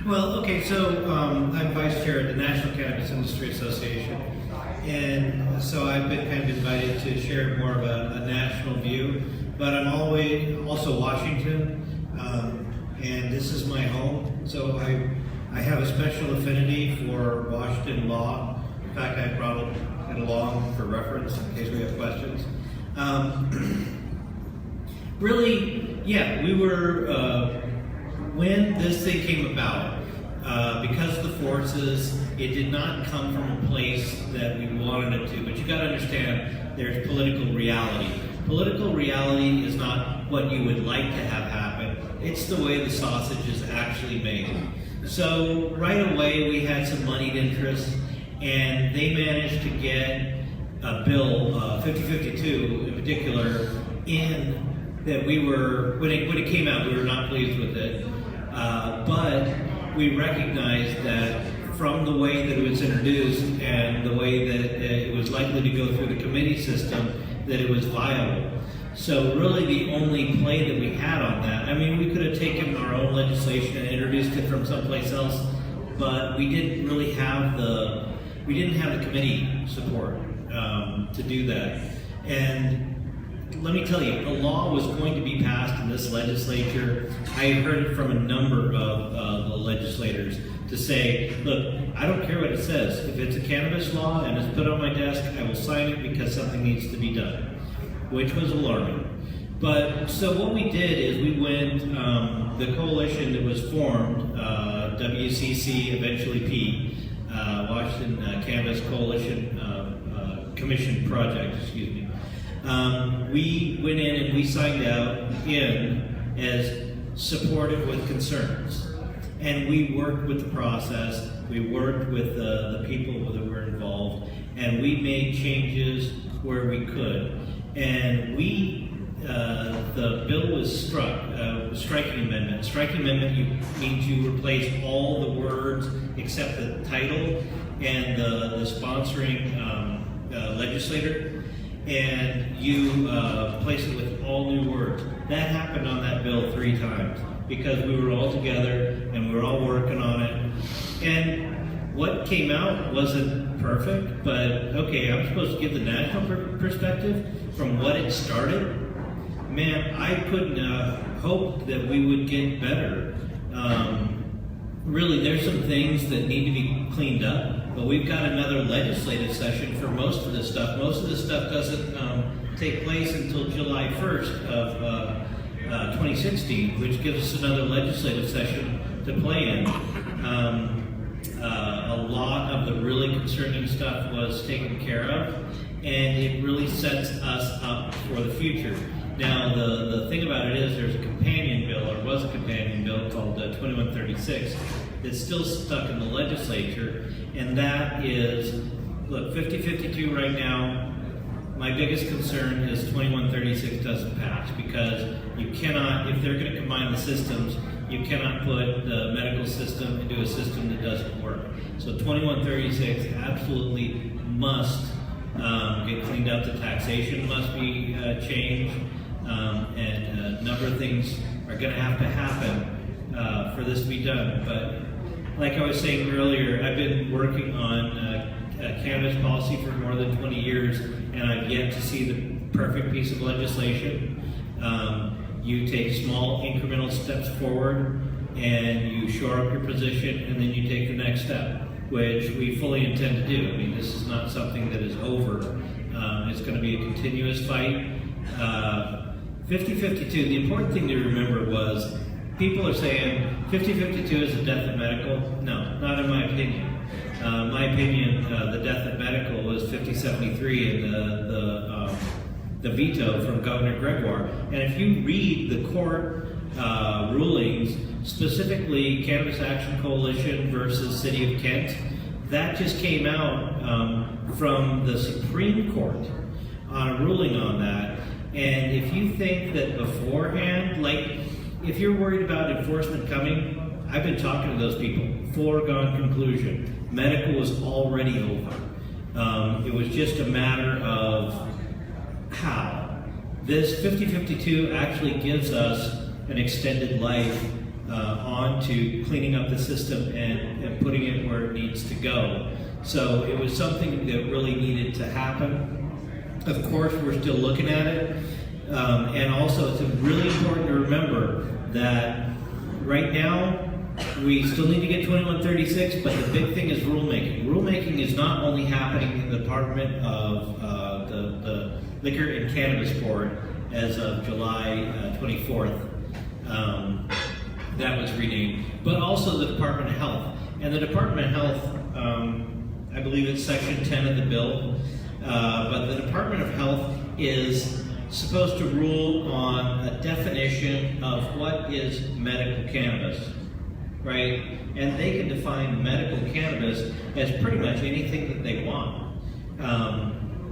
Well, okay, so I'm vice chair at the National Cannabis Industry Association, and so I've been kind of invited to share more of a national view, but I'm always also Washington, and this is my home, so I have a special affinity for Washington law. In fact, I brought it along for reference in case we have questions. Really, yeah, we were, when this thing came about, because of the forces, it did not come from a place that we wanted it to. But you got to understand, there's political reality. Political reality is not what you would like to have happen. It's the way the sausage is actually made. So right away, we had some moneyed interests, and they managed to get a bill, 5052 in particular, in that we were, when it came out, we were not pleased with it. But we recognized that from the way that it was introduced and the way that it was likely to go through the committee system, that it was viable. So really the only play that we had on that, I mean, we could have taken our own legislation and introduced it from someplace else, but we didn't really have we didn't have the committee support to do that. And let me tell you, a law was going to be passed in this legislature. I heard it from a number of the legislators to say, look, I don't care what it says. If it's a cannabis law and it's put on my desk, I will sign it because something needs to be done, which was alarming. But so what we did is we went, the coalition that was formed, WCC, eventually P, Washington Cannabis Coalition Commission Project, excuse me. We went in and we signed out in as supportive with concerns. And we worked with the process, we worked with the people that were involved, and we made changes where we could. And the bill was struck, striking amendment. Striking amendment means you replace all the words except the title and the sponsoring legislator, and you place it with all new words. That happened on that bill 3 times because we were all together and we were all working on it. And what came out wasn't perfect, but okay, I'm supposed to give the national perspective from what it started. Man, I couldn't hope that we would get better. Really, there's some things that need to be cleaned up, but we've got another legislative session for most of this stuff. Most of this stuff doesn't take place until July 1st of 2016, which gives us another legislative session to play in. A lot of the really concerning stuff was taken care of, and it really sets us up for the future. Now, the thing about it is there's a companion bill, or was a companion bill, called 2136 that's still stuck in the legislature, and that is, look, 5052 right now, my biggest concern is 2136 doesn't pass, because you cannot, if they're going to combine the systems, you cannot put the medical system into a system that doesn't work. So 2136 absolutely must get cleaned up. The taxation must be changed, and a number of things are going to happen for this to be done. But like I was saying earlier, I've been working on cannabis policy for more than 20 years, and I've yet to see the perfect piece of legislation. You take small incremental steps forward, and you shore up your position, and then you take the next step, which we fully intend to do. I mean, this is not something that is over. It's going to be a continuous fight. 5052, the important thing to remember was, people are saying 5052 is the death of medical. No, not in my opinion. My opinion, the death of medical was 5073 and the veto from Governor Gregoire. And if you read the court rulings, specifically Cannabis Action Coalition versus City of Kent, that just came out from the Supreme Court on a ruling on that. And if you think that beforehand, like if you're worried about enforcement coming, I've been talking to those people. Foregone conclusion. Medical was already over. It was just a matter of how. This 5052 actually gives us an extended life on to cleaning up the system and putting it where it needs to go. So it was something that really needed to happen. Of course, we're still looking at it. And also, it's really important to remember that right now, we still need to get 2136, but the big thing is rulemaking. Rulemaking is not only happening in the Department of the Liquor and Cannabis Board as of July 24th. That was renamed, but also the Department of Health. And the Department of Health, I believe it's Section 10 of the bill, but the Department of Health is supposed to rule on a definition of what is medical cannabis, right? And they can define medical cannabis as pretty much anything that they want.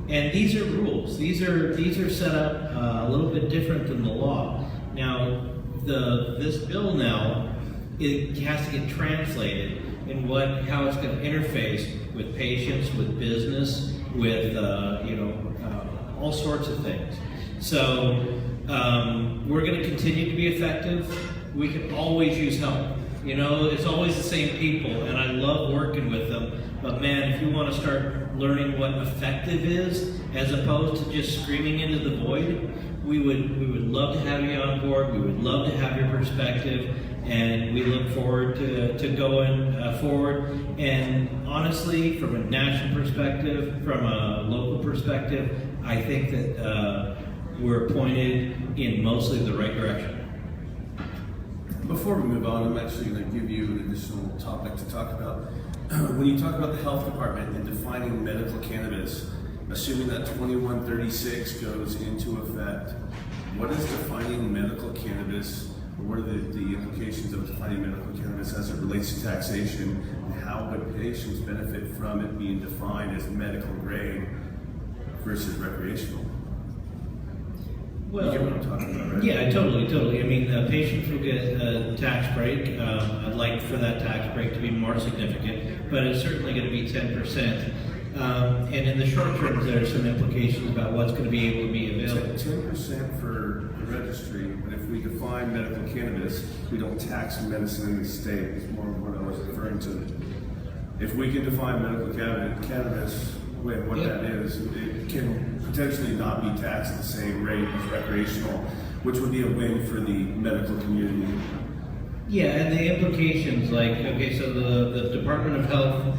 And these are rules. These are set up a little bit different than the law. Now, this bill now, it has to get translated in how it's going to interface with patients, with business, with all sorts of things. So we're going to continue to be effective. We can always use help. It's always the same people, and I love working with them. But man, if you want to start learning what effective is, as opposed to just screaming into the void, we would love to have you on board. We would love to have your perspective, and we look forward to going forward. And honestly, from a national perspective, from a local perspective, I think that we're pointed in mostly the right direction. Before we move on, I'm actually going to give you an additional topic to talk about. When you talk about the health department and defining medical cannabis, assuming that 2136 goes into effect, what is defining medical cannabis, or what are the implications of defining medical cannabis as it relates to taxation, and how would patients benefit from it being defined as medical grade versus recreational? Well, you get what I'm talking about, right? Yeah, totally. I mean, patients will get a tax break. I'd like for that tax break to be more significant, but it's certainly going to be 10%. And in the short term, there are some implications about what's going to be able to be available. 10% for the registry, but if we define medical cannabis, we don't tax medicine in the state. It's more of what I was referring to. If we can define medical cannabis, what that is, it can potentially not be taxed at the same rate as recreational, which would be a win for the medical community. Yeah, and the implications, so the Department of Health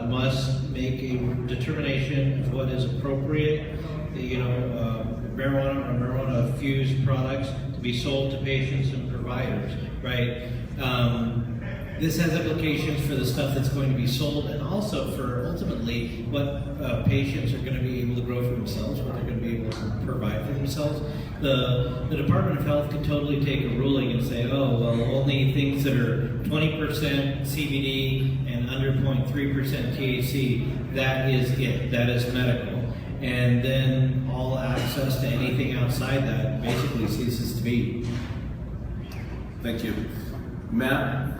must make a determination of what is appropriate, marijuana or marijuana-fused products to be sold to patients and providers, right? This has implications for the stuff that's going to be sold, and also for ultimately what patients are going to be able to grow for themselves, what they're going to be able to provide for themselves. The Department of Health can totally take a ruling and say, oh, well, only things that are 20% CBD and under 0.3% THC, that is it, that is medical. And then all access to anything outside that basically ceases to be. Thank you. Matt?